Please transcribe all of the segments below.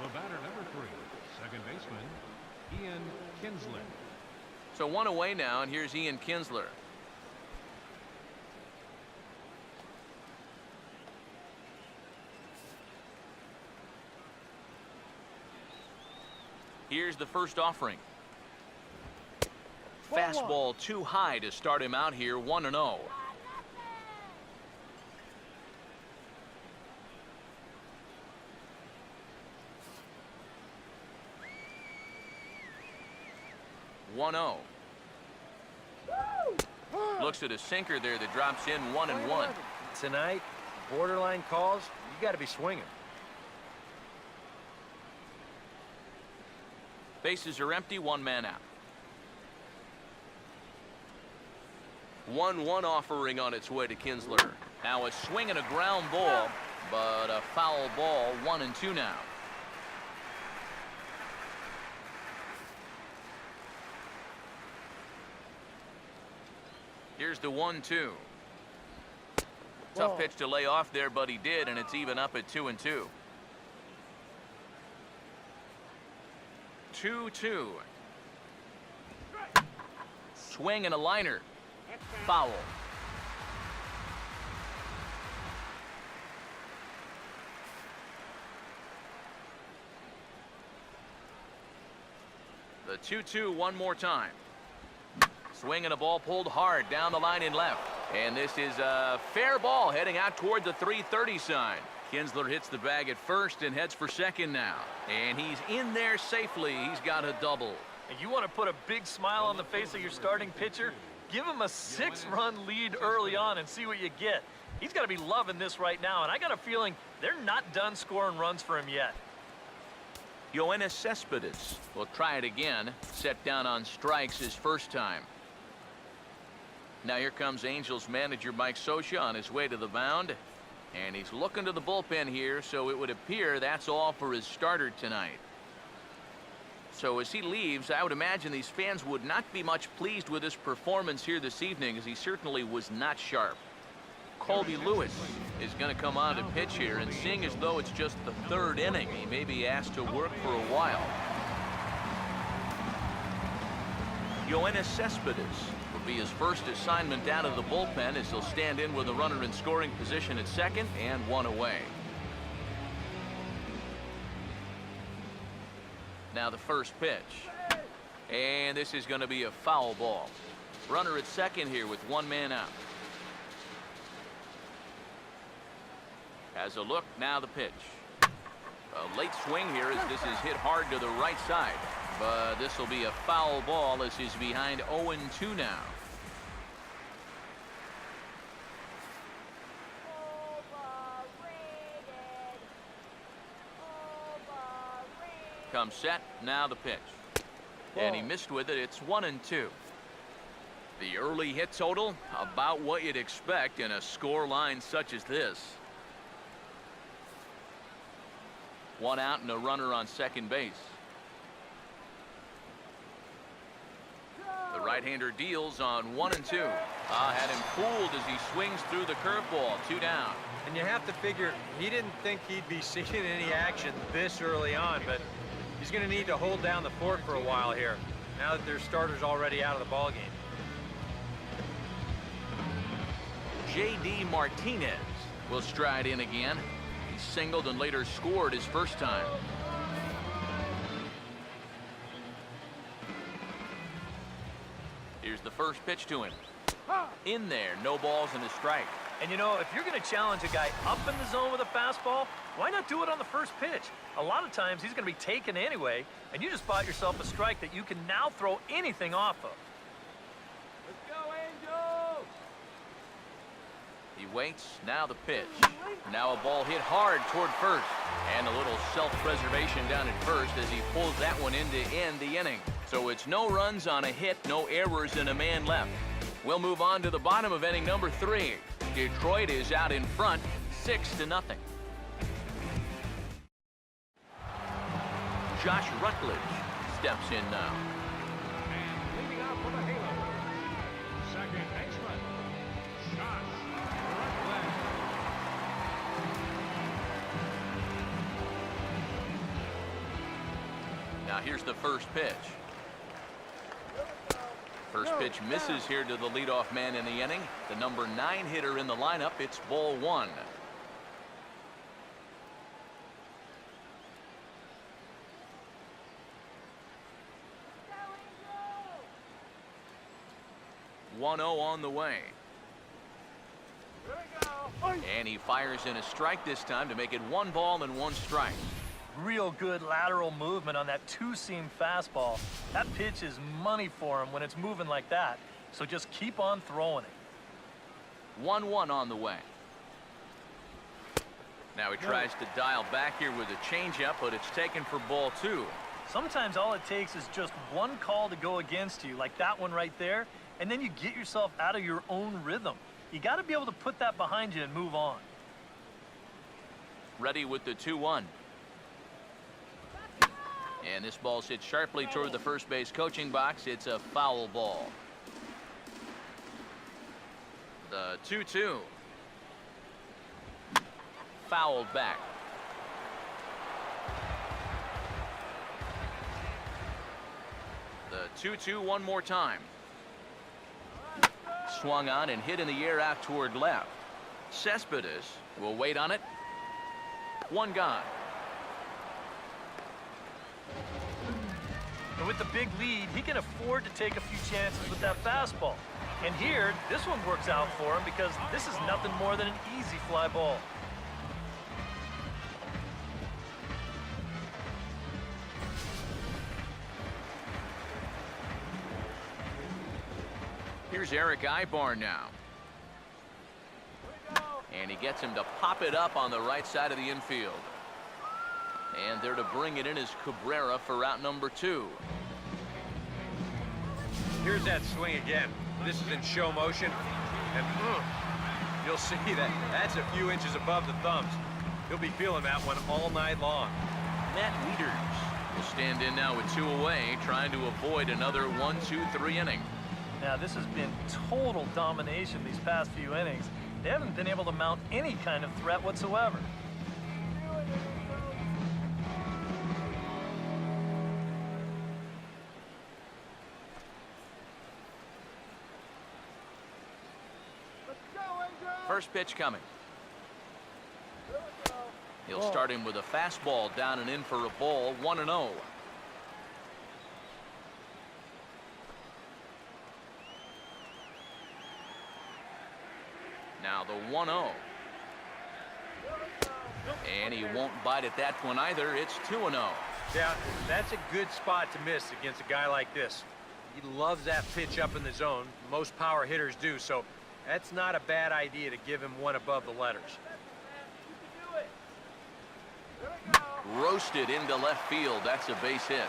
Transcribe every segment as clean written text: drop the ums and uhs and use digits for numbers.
The batter, number 3, second baseman, Ian Kinsler. So one away now, and here's Ian Kinsler. Here's the first offering. Fastball too high to start him out here, 1-0. Looks at a sinker there that drops in 1-1. Tonight, borderline calls, you got to be swinging. Bases are empty, one man out. 1-1 offering on its way to Kinsler. Now a swing and a ground ball, but a foul ball, 1-2 now. Here's the 1-2. Tough pitch to lay off there, but he did, and it's even up at 2-2. 2-2. Swing and a liner. Foul. The 2-2 one more time. Swing and a ball pulled hard down the line and left. And this is a fair ball heading out toward the 330 sign. Kinsler hits the bag at first and heads for second now. And he's in there safely. He's got a double. And you want to put a big smile on the face of your starting pitcher? Give him a 6-run lead early on and see what you get. He's got to be loving this right now, and I got a feeling they're not done scoring runs for him yet. Yoenis Cespedes will try it again. Set down on strikes his first time. Now here comes Angels manager Mike Scioscia on his way to the mound. And he's looking to the bullpen here, so it would appear that's all for his starter tonight. So as he leaves, I would imagine these fans would not be much pleased with his performance here this evening, as he certainly was not sharp. Colby Lewis is going to come on to pitch here, and seeing as though it's just the third inning, he may be asked to work for a while. Yoenis Cespedes will be his first assignment out of the bullpen, as he'll stand in with a runner in scoring position at second and one away. Now the first pitch. And this is going to be a foul ball. Runner at second here with one man out. Has a look, now the pitch. A late swing here as this is hit hard to the right side. But this will be a foul ball as he's behind 0-2 now. Comes set, now the pitch. And he missed with it, it's 1-2. The early hit total, about what you'd expect in a score line such as this. One out and a runner on second base. The right-hander deals on 1-2. Had him fooled as he swings through the curveball, 2 down. And you have to figure he didn't think he'd be seeing any action this early on, but he's going to need to hold down the fort for a while here, now that their starter's already out of the ballgame. J.D. Martinez will stride in again. He singled and later scored his first time. Here's the first pitch to him. In there, no balls and a strike. And you know, if you're going to challenge a guy up in the zone with a fastball, why not do it on the first pitch? A lot of times he's going to be taken anyway, and you just bought yourself a strike that you can now throw anything off of. Let's go, Angels! He waits, now the pitch. Now a ball hit hard toward first. And a little self-preservation down at first as he pulls that one in to end the inning. So it's no runs on a hit, no errors, and a man left. We'll move on to the bottom of inning number 3. Detroit is out in front, 6-0. Josh Rutledge steps in now. And leading out for the Halo, second baseman, Josh Rutledge. Now here's the first pitch. First pitch misses here to the leadoff man in the inning. The number 9 hitter in the lineup. It's ball 1. One 0 on the way. And he fires in a strike this time to make it 1 ball and 1 strike. Real good lateral movement on that two-seam fastball. That pitch is money for him when it's moving like that. So just keep on throwing it. 1-1 on the way. Now he tries to dial back here with a changeup, but it's taken for ball 2. Sometimes all it takes is just one call to go against you, like that one right there, and then you get yourself out of your own rhythm. You got to be able to put that behind you and move on. Ready with the 2-1. And this ball's hit sharply toward the first base coaching box. It's a foul ball. The 2-2. Fouled back. The 2-2 one more time. Swung on and hit in the air out toward left. Cespedes will wait on it. One gone. And with the big lead, he can afford to take a few chances with that fastball. And here, this one works out for him because this is nothing more than an easy fly ball. Here's Eric Ibar now. And he gets him to pop it up on the right side of the infield. And there to bring it in is Cabrera for out number 2. Here's that swing again. This is in show motion. And you'll see that that's a few inches above the thumbs. He'll be feeling that one all night long. Matt Wieters will stand in now with 2 away, trying to avoid another 1-2-3 inning. Now, this has been total domination these past few innings. They haven't been able to mount any kind of threat whatsoever. First pitch coming. He'll start him with a fastball down and in for a ball. 1-0. Now the 1-0. And he won't bite at that one either. It's 2-0. Yeah, that's a good spot to miss against a guy like this. He loves that pitch up in the zone. Most power hitters do, so that's not a bad idea to give him one above the letters. Roasted into left field. That's a base hit.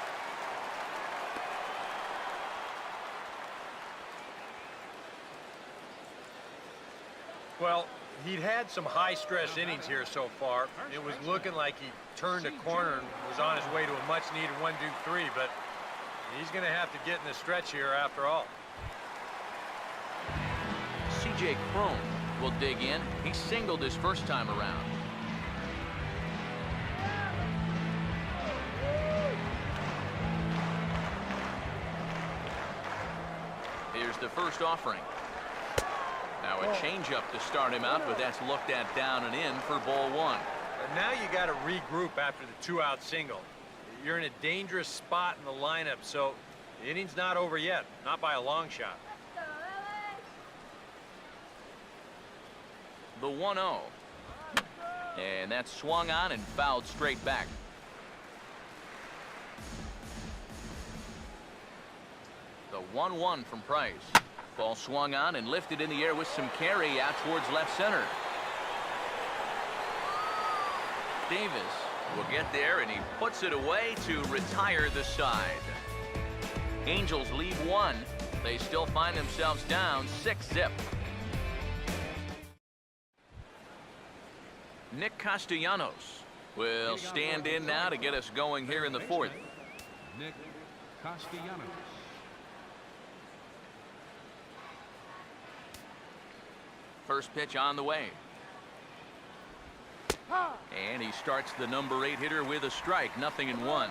Well, he'd had some high-stress innings here so far. It was looking like he turned a corner and was on his way to a much-needed 1-2-3, but he's going to have to get in the stretch here after all. C.J. Cron will dig in. He singled his first time around. Here's the first offering. Now a changeup to start him out, but that's looked at down and in for ball 1. And now you got to regroup after the 2-out single. You're in a dangerous spot in the lineup, so the inning's not over yet, not by a long shot. The 1-0. And that's swung on and fouled straight back. The 1-1 from Price. Ball swung on and lifted in the air with some carry out towards left center. Davis will get there, and he puts it away to retire the side. Angels lead 1. They still find themselves down 6-0. Nick Castellanos will stand in now to get us going here in the 4th. Nick Castellanos. First pitch on the way. And he starts the number 8 hitter with a strike. 0-1.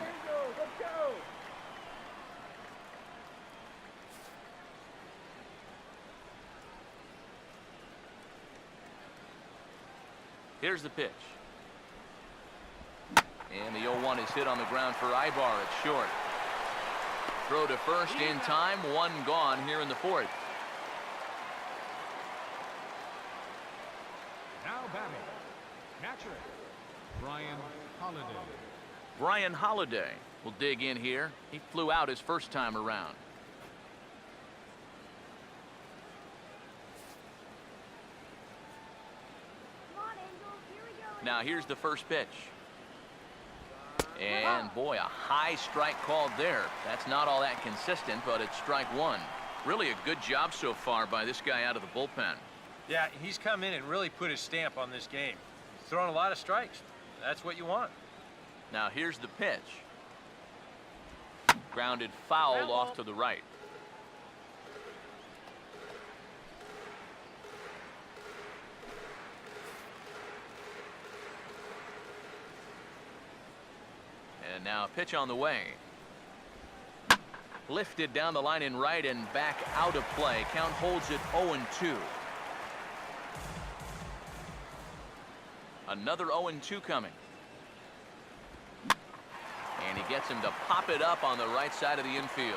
Here's the pitch. And the 0-1 is hit on the ground for Ibar. It's short. Throw to first in time. One gone here in the fourth. Now batting, catcher, Brian Holiday. Brian Holiday will dig in here. He flew out his first time around. Now here's the first pitch. And boy, a high strike called there. That's not all that consistent, but it's strike one. Really a good job so far by this guy out of the bullpen. Yeah, he's come in and really put his stamp on this game. He's throwing a lot of strikes. That's what you want. Now here's the pitch. Grounded foul off to the right. And now a pitch on the way. Lifted down the line in right and back out of play. Count holds it 0-2. Another 0-2 coming. And he gets him to pop it up on the right side of the infield.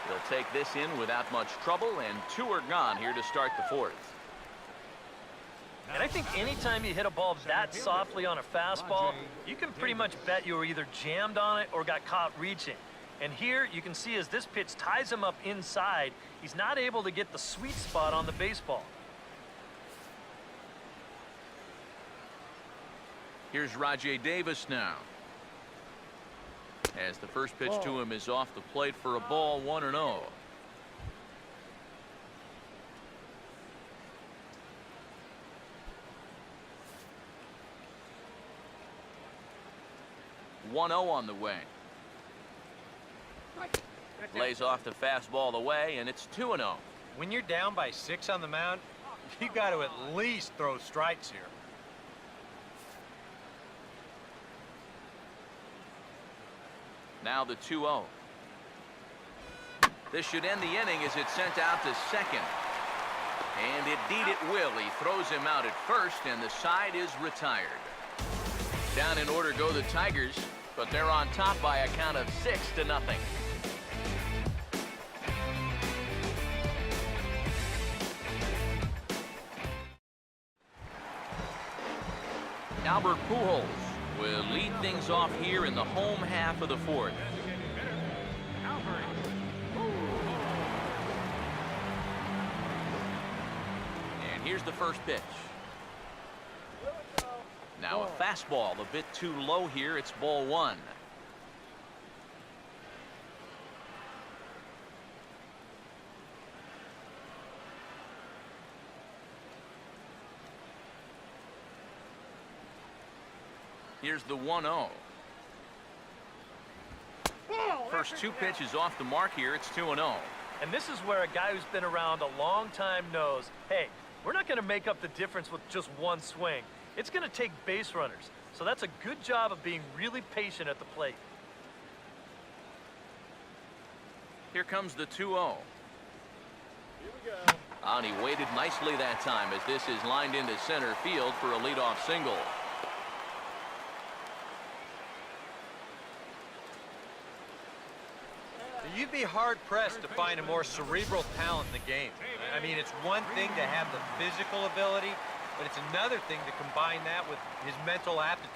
He'll take this in without much trouble, and two are gone here to start the fourth. And I think anytime you hit a ball that softly on a fastball, you can pretty much bet you were either jammed on it or got caught reaching. And here you can see as this pitch ties him up inside, he's not able to get the sweet spot on the baseball. Here's Rajay Davis now. As the first pitch to him is off the plate for a ball, 1-0. On the way. Lays off the fastball away, and it's 2-0. When you're down by 6 on the mound, you got to at least throw strikes here. Now the 2-0. This should end the inning as it's sent out to second. And indeed it will. He throws him out at first, and the side is retired. Down in order go the Tigers, but they're on top by a count of 6-0. Albert Pujols will lead things off here in the home half of the fourth. And here's the first pitch. Now a fastball a bit too low here. It's ball one. Here's the 1-0. First two pitches off the mark here. It's 2-0. And this is where a guy who's been around a long time knows, hey, we're not going to make up the difference with just one swing. It's going to take base runners. So that's a good job of being really patient at the plate. Here comes the 2-0. Here we go. And he waited nicely that time as this is lined into center field for a leadoff single. You'd be hard-pressed to find a more cerebral talent in the game. I mean, it's one thing to have the physical ability, but it's another thing to combine that with his mental aptitude.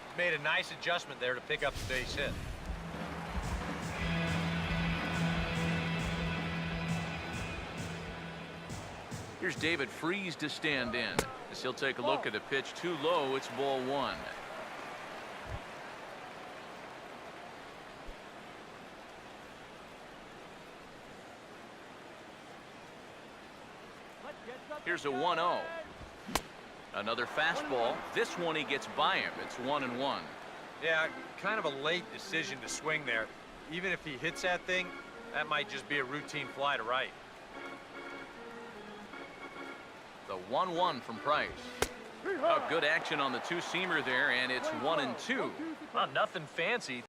He's made a nice adjustment there to pick up the base hit. Here's David Freese to stand in. As he'll take a look at a pitch too low. It's ball one. Here's a 1-0. Another fastball. This one he gets by him. It's 1-1. Yeah, kind of a late decision to swing there. Even if he hits that thing, that might just be a routine fly to right. The 1-1 from Price. Oh, good action on the two-seamer there, and it's 1-2. Well, nothing fancy.